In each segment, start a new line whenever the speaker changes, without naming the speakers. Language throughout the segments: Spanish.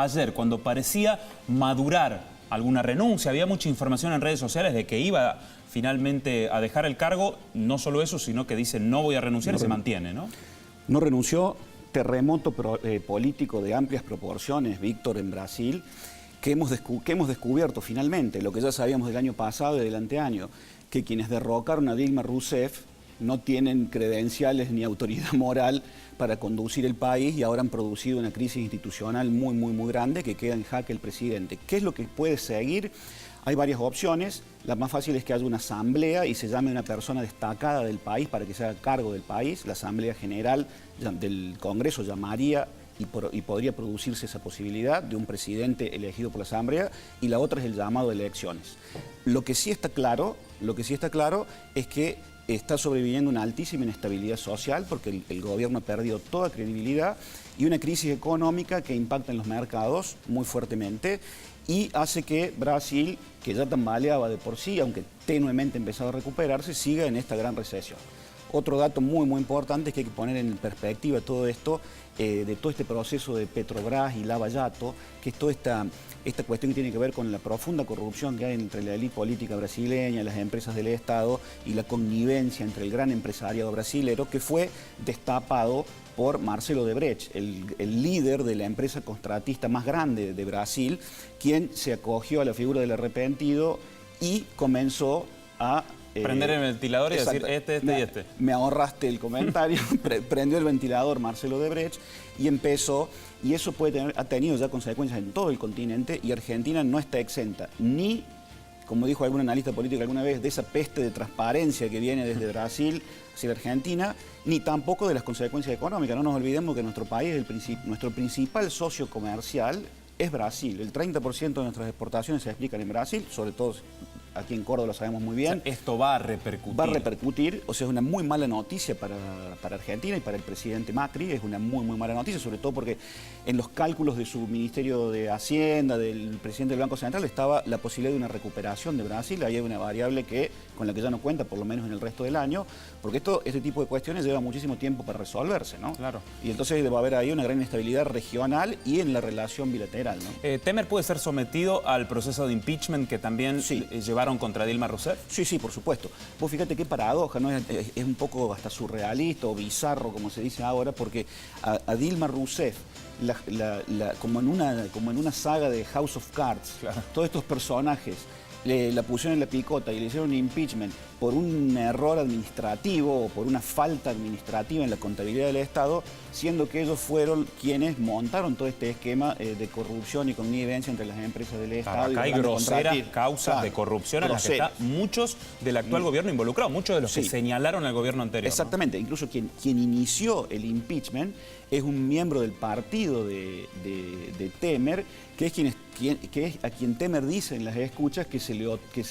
ayer, cuando parecía madurar alguna renuncia, había mucha información en redes sociales de que iba finalmente a dejar el cargo, no solo eso, sino que dice no voy a renunciar y se mantiene, ¿no?
No renunció. Terremoto político de amplias proporciones, Víctor, en Brasil, que hemos descubierto finalmente, lo que ya sabíamos del año pasado y del anteaño, que quienes derrocaron a Dilma Rousseff no tienen credenciales ni autoridad moral para conducir el país y ahora han producido una crisis institucional muy grande que queda en jaque el presidente. ¿Qué es lo que puede seguir? Hay varias opciones. La más fácil es que haya una asamblea y se llame a una persona destacada del país para que se haga cargo del país. La Asamblea General del Congreso llamaría y podría producirse esa posibilidad de un presidente elegido por la Asamblea, y la otra es el llamado de elecciones. Lo que sí está claro es que está sobreviviendo una altísima inestabilidad social porque el gobierno ha perdido toda credibilidad y una crisis económica que impacta en los mercados muy fuertemente y hace que Brasil, que ya tambaleaba de por sí, aunque tenuemente ha empezado a recuperarse, siga en esta gran recesión. Otro dato muy importante es que hay que poner en perspectiva todo esto, de todo este proceso de Petrobras y Lava Jato, que es toda esta cuestión que tiene que ver con la profunda corrupción que hay entre la élite política brasileña, las empresas del Estado y la connivencia entre el gran empresariado brasilero, que fue destapado por Marcelo Odebrecht, el líder de la empresa contratista más grande de Brasil, quien se acogió a la figura del arrepentido y comenzó a
prender el ventilador y decir este y este.
Me ahorraste el comentario, prendió el ventilador Marcelo Odebrecht y empezó, y eso ha tenido ya consecuencias en todo el continente, y Argentina no está exenta ni, como dijo algún analista político alguna vez, de esa peste de transparencia que viene desde Brasil hacia Argentina, ni tampoco de las consecuencias económicas. No nos olvidemos que nuestro país, nuestro principal socio comercial es Brasil. El 30% de nuestras exportaciones se explican en Brasil, sobre todo aquí en Córdoba lo sabemos muy bien.
O sea, esto va a repercutir.
Va a repercutir, o sea, es una muy mala noticia para Argentina y para el presidente Macri, es una muy mala noticia, sobre todo porque en los cálculos de su Ministerio de Hacienda, del presidente del Banco Central, estaba la posibilidad de una recuperación de Brasil. Ahí hay una variable con la que ya no cuenta, por lo menos en el resto del año, porque este tipo de cuestiones lleva muchísimo tiempo para resolverse, ¿no?
Claro.
Y entonces va a haber ahí una gran inestabilidad regional y en la relación bilateral, ¿no?
¿Temer puede ser sometido al proceso de impeachment que también llevaron contra Dilma Rousseff?
Sí, por supuesto. Vos fíjate qué paradoja, ¿no? Es un poco hasta surrealista o bizarro, como se dice ahora, porque a Dilma Rousseff, como en una saga de House of Cards, claro, todos estos personajes la pusieron en la picota y le hicieron un impeachment por un error administrativo o por una falta administrativa en la contabilidad del Estado, siendo que ellos fueron quienes montaron todo este esquema de corrupción y connivencia entre las empresas del Estado.
Acá hay groseras causas de corrupción en las que están muchos del actual gobierno involucrados, muchos de los que señalaron al gobierno anterior.
Exactamente, ¿no? Incluso quien inició el impeachment es un miembro del partido de Temer, que es a quien Temer dice en las escuchas que se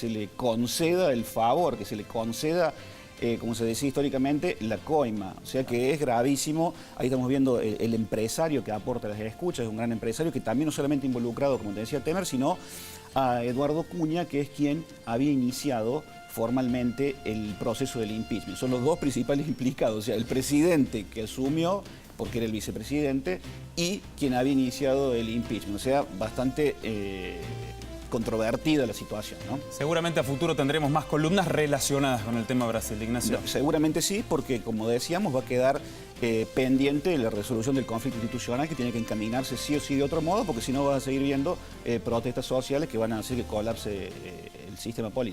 le conceda el favor, que se le conceda, como se decía históricamente, la coima. O sea que es gravísimo. Ahí estamos viendo el empresario que aporta las escuchas, es un gran empresario que también no solamente involucrado, como te decía Temer, sino a Eduardo Cunha, que es quien había iniciado formalmente el proceso del impeachment. Son los dos principales implicados, o sea, el presidente que asumió porque era el vicepresidente y quien había iniciado el impeachment. O sea, bastante controvertida la situación, ¿no?
Seguramente a futuro tendremos más columnas relacionadas con el tema Brasil, Ignacio.
Seguramente sí, porque como decíamos va a quedar pendiente la resolución del conflicto institucional, que tiene que encaminarse sí o sí de otro modo, porque si no vas a seguir viendo protestas sociales que van a hacer que colapse el sistema político.